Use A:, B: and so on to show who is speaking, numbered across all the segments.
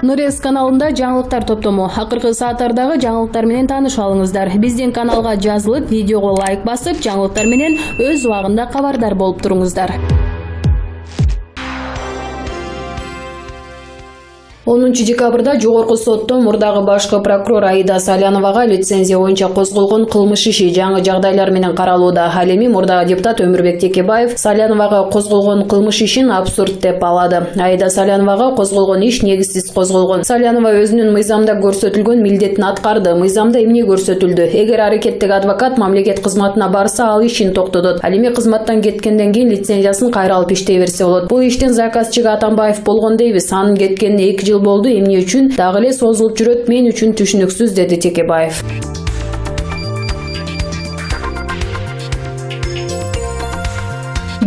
A: Нурес каналында жаңылыктар топтому. Акыркы сааттардагы жаңылыктар менен таанышып алыңыздар. Биздин каналга жазылып, видеого лайк басып, жаңылыктар менен өз убагында кабардар болуп туруңуздар. 10 декабрда жогорку соттон мурдагы башкы прокурор Аида Саляновага лицензия боюнча козголгон кылмыш иши жаңы жагдайлар менен каралууда. Ал эми мурдагы депутат Өмүрбек Текебаев Саляновага козголгон кылмыш ишин абсурд деп алады. Аида Саляновага козголгон иш негизсиз козголгон. Салянова өзүнүн мыйзамда көрсөтүлгөн милдетин аткарды. Мыйзамда эмне көрсөтүлдү? Эгер аракеттеги адвокат мамлекет кызматына барса, ал ишин токтотот. Ал эми кызматтан кеткенден кийин лицензиясын кайра алып иштей берсе болот. Бул иштин заказчыгы Атамбаев болгон дейбиз. Анын кеткенине 2 жыл болду, эмне үчүн дагы эле созулуп жүрөт, мен үчүн түшүнүксүз, деди Текебаев.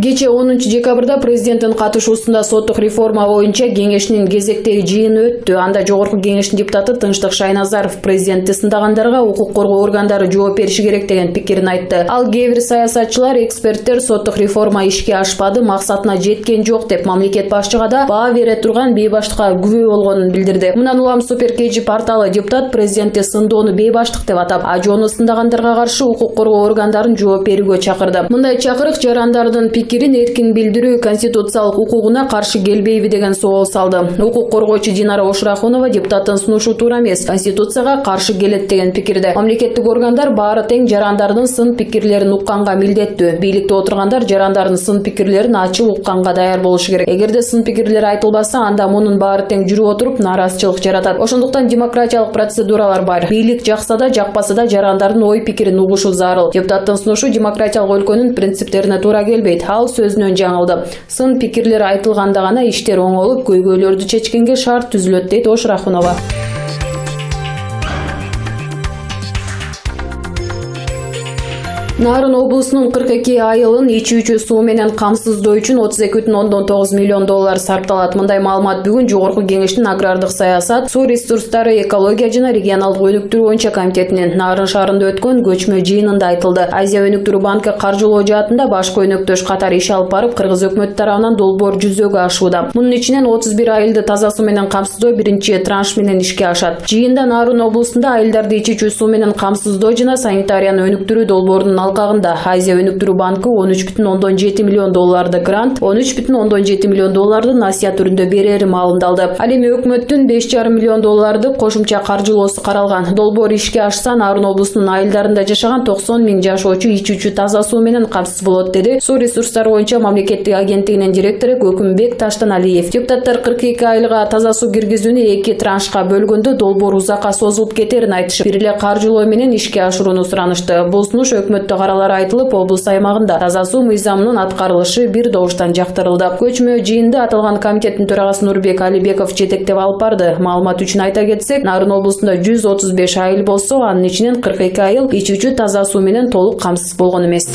A: Кече 10 декабрда президенттин катышуусунда соттук реформа боюнча кеңештин кезектеги жыйыны өттү. Анда жогорку кеңештин депутаты Тынчтык Шайназаров президентти сындагандарга укук коргоо органдары жооп бериши керек деген пикирин айтты. Ал кээ бир саясатчылар, эксперттер соттук реформа ишке ашпады, максатына жеткен жок деп мамлекет башчыга да баа бере турган бейбаштыкка күбө болгонун билдирди. Мындан улам Супер KG порталы депутат президентти сындоону бейбаштык деп атап, ажоону сындагандарга каршы укук коргоо органдарын жооп берүүгө чакырды. Мындай чакырык жарандардын пикирин эркин билдирүү конституциялык укугуна каршы келбейби деген соол салды. Укук коргоочу Динара Ошрахунова депутаттын сунушу туура эмес, конституцияга каршы келет деген пикирде. Мамлекеттик органдар баары тең жарандардын сын пикирлерин укканга милдеттүү. Бийликте отургандар жарандардын сын пикирлерин ачык укканга даяр болушу керек. Эгерде сын пикирлер айтылбаса, анда мунун баары тең жүрүп отуруп нааразычылык жаратат. Ошондуктан демократиялык процедуралар бар. Бийлик жакса да, жакпаса да жарандардын ой пикирин угушу зарыл. Депутаттын сунушу демократиялык өлкөнүн принциптерине туура келбейт. Ал сөзүнөн жаңылды. Сын пикирлер айтылганда гана иштер оңолуп, көйгөйлөрдү чечкенге шарт түзүлөт, дейт Ошрахунова. Нарын облусунун 42 айылын ичүүчү суу менен камсыздоо үчүн 32,9 миллион доллар сарпталат. Мындай маалымат бүгүн жогорку кеңештин агрардык саясат, суу ресурстары, экология жана регионалдык өнүктүрүү боюнча комитетинин Нарын шаарында өткөн көчмө жыйынында айтылды. Азия өнүктүрүү банкы каржылоо жаатында башкы өнөктөш катары иш алып барып, кыргыз өкмөтү тарабынан долбоор жүзөгө ашууда. Мунун ичинен 31 айылды таза суу менен камсыздоо биринчи транш менен ишке ашат. Жыйында Нарын облусунда айылдарды ичүүчү суу менен камсыздоо жана санитарияны өнүктүрүү долбоорунун алкагында Азия өнүктүрүү банкы 13,7 миллион долларды грант, 13,7 миллион долларды насыя түрүндө берери маалымдалды. Ал эми өкмөттүн 5,5 миллион долларды кошумча каржылоосу каралган. Долбоор ишке ашса, Нарын облусунун айылдарында жашаган 90 миң жашоочу ичүүчү таза суу менен камсыз болот, деди суу ресурстары боюнча мамлекеттик агенттигинин директору Көкүмбек Таштаналиев. Депутаттар 42 айылга таза суу киргизүүнү 2 траншка бөлгөндө долбоор узакка созулуп кетерин айтышып, бир эле каржылоо менен ишке ашырууну суранышты. Бул сунуш өкмөттө каралары айтылып, облус аймагында таза суу мыйзамынын аткарылышы бир добуштан жактырылды. Көчмө жыйынды аталган комитеттин төрагасы Нурбек Алибеков жетектеп алып барды. Маалымат үчүн айта кетсек, Нарын облусунда 135 айыл болсо, анын ичинен 42 айыл ичүүчү таза суу менен толук камсыз болгон эмес.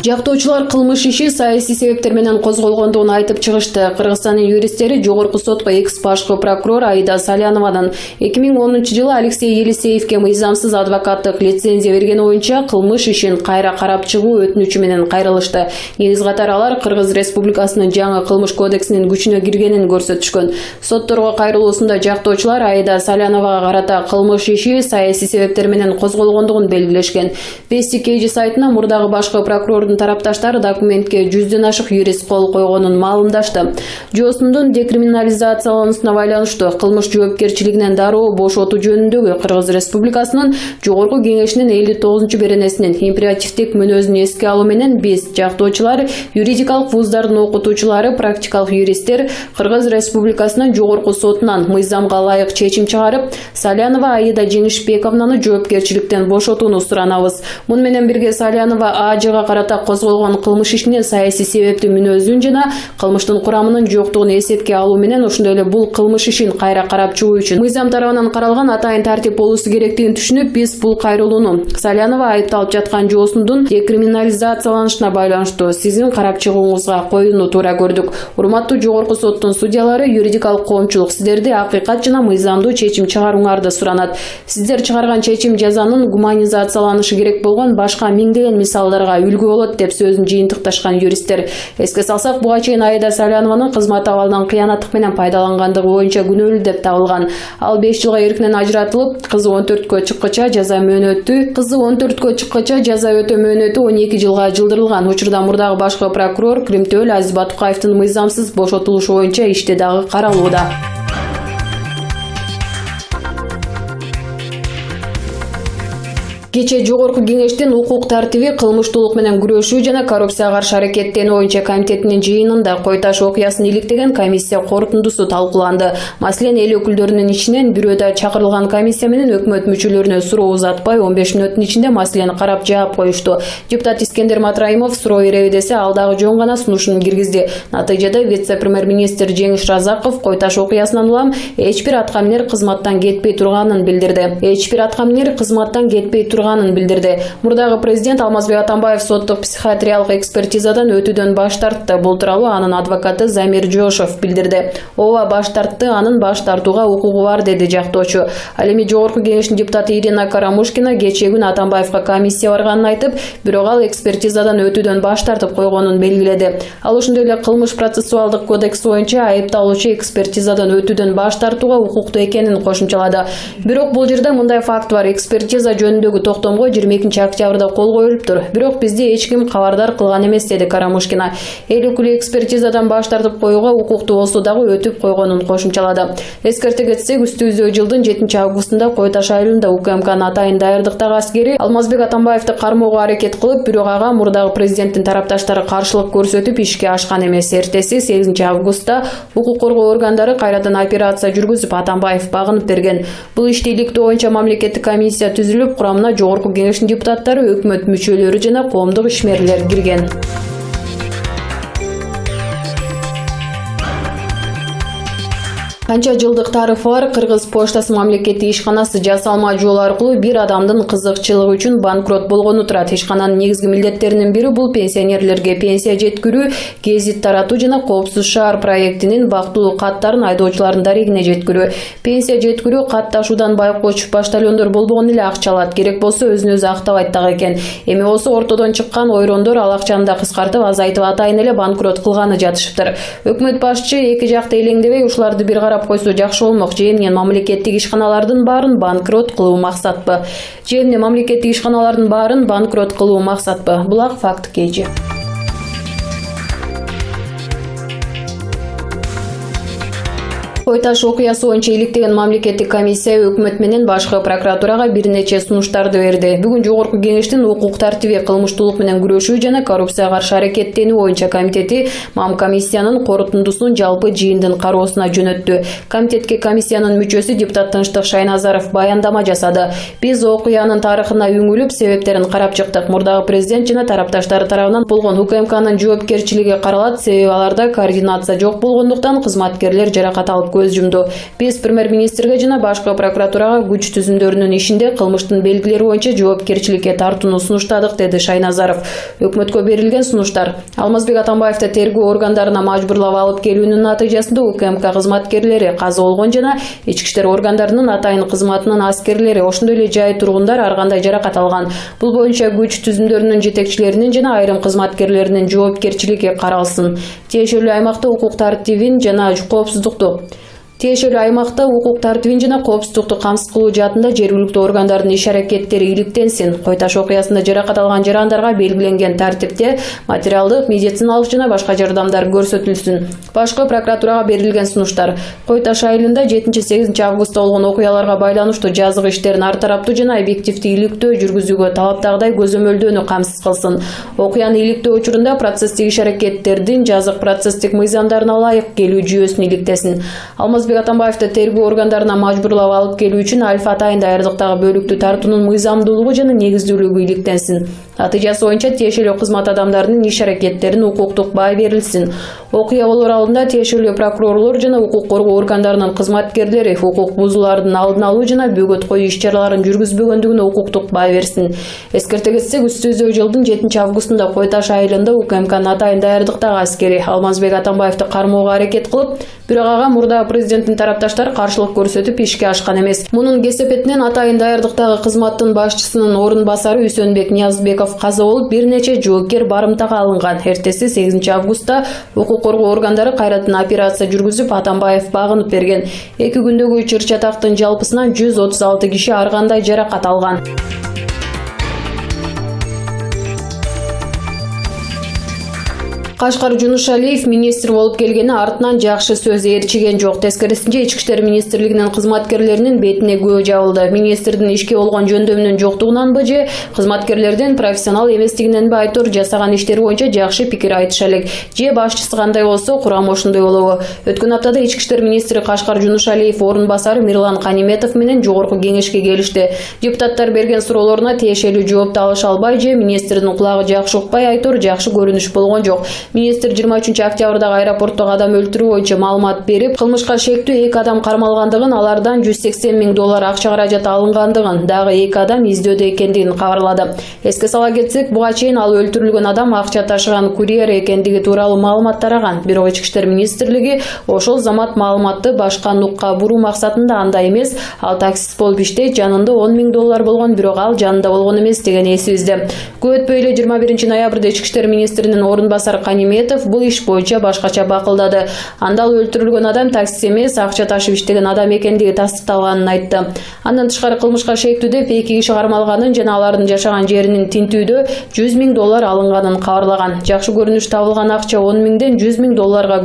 A: Жактоочулар кылмыш иши саясий себептер менен козголгондугун айтып чыгышты. Кыргызстандын юристтери жогорку сотко экс-башкы прокурор Аида Салянованын 2010 жылы Алексей Елисеевке мыйзамсыз адвокаттык лицензия бергени боюнча кылмыш ишин кайра карап чыгуу өтүнүчү менен кайрылышты. Негиз катары алар Кыргыз Республикасынын жаңы кылмыш кодексинин күчүнө киргенин көрсөтүшкөн. Сотторго кайрылуусунда жактоочулар Аида Саляновага карата кылмыш иши саясий себептер менен козголгондугун белгилешкен. Вести KG сайтына мурдагы башкы прокурор тарапташтары документке 100ден ашык юрист кол койгонун маалымдашты. Жоосундун декриминализациялануусуна байланыштуу кылмыш жоопкерчилигинен дароо бошотуу жөнүндөгү Кыргыз Республикасынын жогорку кеңешинин 59 беренесинин императивдик мүнөзүн эске алуу менен биз жактоочулар, юридикалык вуздардын окутуучулары, практикалык юристтер Кыргыз Республикасынын жогорку сотунан мыйзамга ылайык чечим чыгарып, Салянова Аида Жеңишбековнаны жоопкерчиликтен бошотууну суранабыз. Муну менен бирге Салянова АЖга карата козголгон кылмыш ишине саясий себептүү мүнөзүн жана кылмыштын курамынын жоктугун эсепке алуу менен ошондой эле бул кылмыш ишин кайра карап чыгуу үчүн мыйзам тарабынан каралган атайын тартип болуусу керектигин түшүнүп, биз бул кайрылууну Салянова айыпталып жаткан жоосундун декриминализацияланышына байланыштуу сиздин карап чыгууңузга коюуну туура көрдүк. Урматтуу жогорку соттун судьялары, юридикалык коомчулук, сиздерди акыйкат жана мыйзамдуу чечим чыгарууңарды суранат. Сиздер чыгарган чечим жазанын гуманизацияланышы керек болгон башка миңдеген мисалдарга үлгү болот болот деп сөзүн жыйынтыкташкан юристтер. Эске салсак, буга чейин Аида Салянованын кызмат абалынан кыянаттык менен пайдалангандыгы боюнча күнөөлүү деп табылган. Ал 5 жылга эркинен ажыратылып, кызы 14кө чыккыча жаза өтөө мөөнөтү 12 жылга жылдырылган. Учурда мурдагы башкы прокурор Кримтөөл Азиз Батукаевдин мыйзамсыз бошотулушу боюнча иште дагы каралууда. Кече Жогорку кеңештин укук тартиби, кылмыштуулук менен күрөшүү жана коррупцияга каршы аракеттенүү боюнча комитетинин жыйынында Кой-Таш окуясын иликтеген комиссия корутундусу талкууланды. Маселен, эл өкүлдөрүнүн ичинен бирөөдө чакырылган комиссия менен өкмөт мүчөлөрүнө суроо узатпай 15 мүнөттүн ичинде маселени карап жаап коюшту. Депутат Искендер Матраимов суроо береби десе, ал дагы жөн гана сунушун киргизди. Натыйжада вице-премьер-министр Жеңиш Разаков Кой-Таш окуясынан улам эч бир аткаминер кызматтан кетпей турганын билдирди. Мурдагы президент Алмазбек Атамбаев соттук психиатриялык экспертизадан өтүүдөн баш тартты. Бул тууралуу анын адвокаты Замир Жошов билдирди. Ооба, баш тартты, анын баш тартууга укугу бар, деди жактоочу. Ал эми Жогорку кеңештин депутаты Ирина Карамушкина кечээ күнү Атамбаевга комиссия барганын айтып, бирок ал экспертизадан өтүүдөн баш тартып койгонун белгиледи. Ал ошондой эле кылмыш процессуалдык кодекс боюнча айыпталуучу экспертизадан өтүүдөн баш тартууга укуктуу экенин кошумчалады. Бирок бул жерде мындай факт бар: экспертиза жөнүндөгү токтомго 22 октябрда кол коюлуптур. Бирок бизди эч ким кабардар кылган эмес, деди Карамушкина. Эл өкүлү экспертизадан баш тартып коюуга укуктуу болсо дагы өтүп койгонун кошумчалады. Эскерте кетсек, үстүбүздөгү жылдын 7 августунда Кой-Таш айылында УКМКнын атайын даярдыктагы аскери Алмазбек Атамбаевди кармоого аракет кылып, бирок ага мурдагы президенттин тарапташтары каршылык көрсөтүп ишке ашкан эмес. Эртеси 8 августта укук коргоо органдары кайрадан операция жүргүзүп, Атамбаев багынып берген. Бул ишти иликтөө боюнча мамлекеттик комиссия түзүлүп, курамына Жогорку кеңештин депутаттары, өкмөт мүчөлөрү жана коомдук ишмерлер кирген. Канча жылдык тарыхы бар Кыргыз поштасы мамлекеттик ишканасы жасалма жол аркылуу бир адамдын кызыкчылыгы үчүн банкрот болгону турат. Ишкананын негизги милдеттеринин бири бул пенсионерлерге пенсия жеткирүү, гезит таратуу жана коопсуз шаар проектинин бактылуу каттарын айдоочулардын дарегине жеткирүү. Пенсия жеткирүү кат ташуудан байкоч баштальондор болбогон эле акча алат, керек болсо өзүн өзү актабайт дагы экен. Эми болсо ортодон чыккан ойрондор ал акчаны да кыскартып, азайтып атайын эле банкрот кылганы жатышыптыр. Өкмөт башчы эки жакты элеңдебей ушуларды бир карап койсо жакшы болмок. Же эмне мамлекеттик ишканалардын баарын банкрот кылуу максатпы? Бул ак факт кежи. Кой-Таш окуясы боюнча иликтеген мамлекеттик комиссия өкмөт менен башкы прокуратурага бир нече сунуштарды берди. Бүгүн Жогорку кеңештин укук тартиби, кылмыштуулук менен күрөшүү жана коррупцияга каршы аракеттенүү боюнча комитети МАМ комиссиянын корутундусун жалпы жыйындын кароосуна жөнөттү. Комитетке комиссиянын мүчөсү депутат Тынчтык Шайназаров баяндама жасады. Биз окуянын тарыхына үңүлүп, себептерин карап чыктык. Мурдагы президент жана тарапташтары тарабынан болгон УКМКнын жоопкерчилиги каралат. Себеби аларда координация жок болгондуктан кызматкерлер жаракат алып көз жумду. Биз премьер-министрге жана башкы прокуратурага күч түзүмдөрүнүн ишинде кылмыштын белгилери боюнча жоопкерчиликке тартууну сунуштадык, деди Шайназаров. Өкмөткө берилген сунуштар: Алмазбек Атамбаевди тергөө органдарына мажбурлап алып келүүнүн натыйжасында УКМК кызматкерлери каза болгон жана ички иштер органдарынын атайын кызматынын аскерлери, ошондой эле жай тургундар ар кандай жаракат алган. Бул боюнча күч түзүмдөрүнүн жетекчилеринин жана айрым кызматкерлеринин жоопкерчилиги каралсын. Тиешелүү аймакта укук тартибин жана коопсуздукту камсыз кылуу жаатында жергиликтүү органдардын иш аракеттери иликтенсин. Кой-Таш окуясында жаракат алган жарандарга белгиленген тартипте материалдык, медициналык жана башка жардамдар көрсөтүлсүн. Башкы прокуратурага берилген сунуштар: Кой-Таш айылында 7-8 августта болгон окуяларга байланыштуу жазык иштерин ар тараптуу жана объективдүү иликтөө жүргүзүүгө талаптагыдай көзөмөлдөөнү камсыз кылсын. Окуяны иликтөө учурунда процесстик иш аракеттердин жазык процесстик мыйзамдарына ылайык келүү жүйөсүн иликтесин. Алмазбек Атамбаевди тергөө органдарына мажбурлап алып келүү үчүн Альфа атайын даярдыктагы бөлүктү тартуунун мыйзамдуулугу жана негиздүүлүгү иликтенсин. Натыйжасы боюнча тиешелүү кызмат адамдарынын иш аракеттерине укуктук баа берилсин. Окуя болор алдында тиешелүү прокурорлор жана укук коргоо органдарынын кызматкерлери укук бузуулардын алдын алуу жана бөгөт коюу иш-чараларын жүргүзбөгөндүгүнө укуктук баа берсин. Эскерте кетсек, үстүбүздөгү жылдын 7 августунда Кой-Таш айылында УКМКнын атайын даярдыктагы аскери Алмазбек Атамбаевди кармоого аракет кылып, бирок ага мурдагы президенттин тарапташтары каршылык көрсөтүп ишке ашкан эмес. Мунун кесепетинен атайын даярдыктагы кызматтын башчысынын орун басары Үсөнбек Ниязбеков Атамбаев каза болуп, бир нече жоопкер барымтага алынган. Эртеси 8 августта укук коргоо органдары кайрадан операция жүргүзүп, Атамбаев багынып берген. 2 күндөгү чыр-чатактын жалпысынан 136 киши ар кандай жаракат алган. Кашкар Жунушалиев министр болуп келгени артынан жакшы сөз ээрчиген жок. Тескерисинче Ички иштер министрлигинин кызматкерлеринин бетине көө жабылды. Министрдин ишке болгон жөндөмүнүн жоктугунанбы же кызматкерлердин профессионал эместигиненби айтор жасаган иштери боюнча жакшы пикир айтыша элек. Же башчысы кандай болсо, курам ошондой болобу. Өткөн аптада Ички иштер министри Кашкар Жунушалиев орун басары Мирлан Каниметов менен жогорку кеңешке келишти. Депутаттар берген суроолоруна тиешелүү жоопту алыша албай же министрдин кулагы жакшы укпай айтор жакшы көрүнүш болгон жок. Министр 23 октябрдагы аэропорттогу адам өлтүрүү боюнча маалымат берип, кылмышка шектүү 2 адам кармалгандыгын, алардан $180 миң акча каражаты алынгандыгын, дагы 2 адам издөөдө экендигин кабарлады. Эске сала кетсек, буга чейин ал өлтүрүлгөн адам акча ташыган курьер экендиги тууралуу маалымат тараган. Бирок Ички иштер министрлиги ошол замат маалыматты башка нукка буруу максатында андай эмес, ал таксист болуп иштейт, жанында $10 миң болгон, бирок ал жанында болгон эмес деген эсибизде. Көп өтпөй эле 21 ноябрда Ички иштер министринин орун басары Каниметов бул иш боюнча башкача бакылдады. Анда өлтүрүлгөн адам таксист эмес, акча ташып иштеген адам экендиги тастыкталганын айтты. Андан тышкары кылмышка шектүүдө 2 киши кармалганын жана алардын жашаган жеринин тинтүүдө $100 миң алынганын кабарлаган. Жакшы көрүнүш табылган акча $10 миңден $100 миң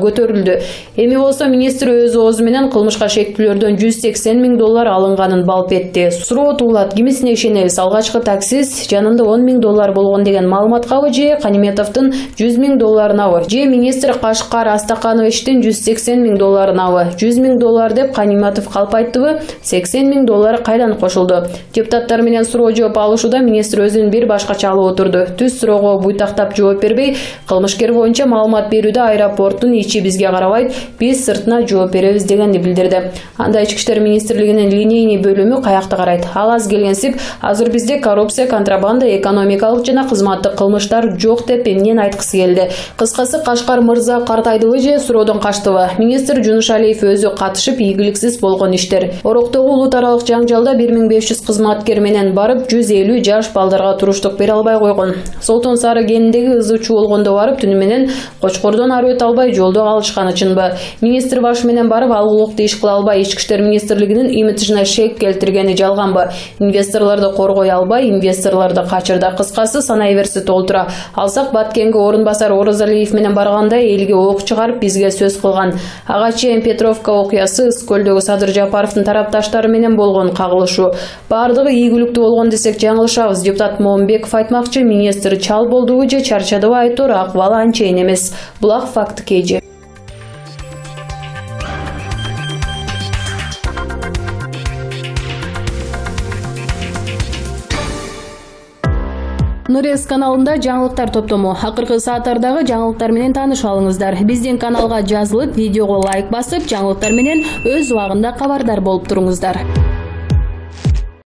A: көтөрүлдү. Эми болсо министр өз оозу менен кылмышка шектүүлөрдөн $180 миң алынганын балп этти. Суроо туулат, кимисине ишенебиз? Алгачкы таксист жанында $10 миң болгон деген маалыматкабы же Каниметовдун $100 миң же министр Кашкар Астакановичтин $180 миң $100 миң деп Каниметов калп айттыбы? $80 миң кайдан кошулду? Депутаттар менен суроо жооп алышууда министр өзүн бир башкача алып отурду. Түз суроого буйтактап жооп бербей, кылмышкер боюнча маалымат берүүдө аэропорттун ичи бизге карабайт, биз сыртына жооп беребиз дегенди билдирди. Анда Ички иштер министрлигинин линейный бөлүмү каякта карайт? Ал аз келгенсип, азыр бизде коррупция, контрабанда, экономикалык жана кызматтык кылмыштар жок деп эмнени айткысы келди. Кыскасы, Кашкар мырза картайдыбы же суроодон качтыбы? Министр Жунушалиев өзү катышып, ийгиликсиз болгон иштер. Ороктогу улут аралык жаңжалда 1500 кызматкер менен барып, 150 жаш балдарга туруштук бере албай койгон. Солтон Сары кенидеги ызы чуу болгондо барып, түнү менен Кочкордон ары өтө албай жолдо калышканы чынбы? Министр баш менен барып, алгылыкты иш кыла албай, Ички иштер министрлигинин имиджине шек келтиргени жалганбы? Инвесторлорду коргой албай, инвесторлорду качырды. Кыскасы, санай берсе толтура. Алсак, Баткенге орун басар Оразалиев менен барганда элге ок чыгарып бизге сөз кылган. Ага чейин Петровка окуясы, Ыс-көлдөгү Садыр Жапаровдун тарапташтары менен болгон кагылышуу. Бардыгы ийгиликтүү болгон десек жаңылышабыз. Депутат Момбеков айтмакчы, министр чал болдубу же чарчадыбы айтор, акыбалы анчейин эмес. Булак факты KG. Нурес каналында жаңылыктар топтому. Акыркы сааттардагы жаңылыктар менен тааныша алыңыздар. Биздин каналга жазылып, видеого лайк басып, жаңылыктар менен өз убагында кабардар болуп туруңуздар.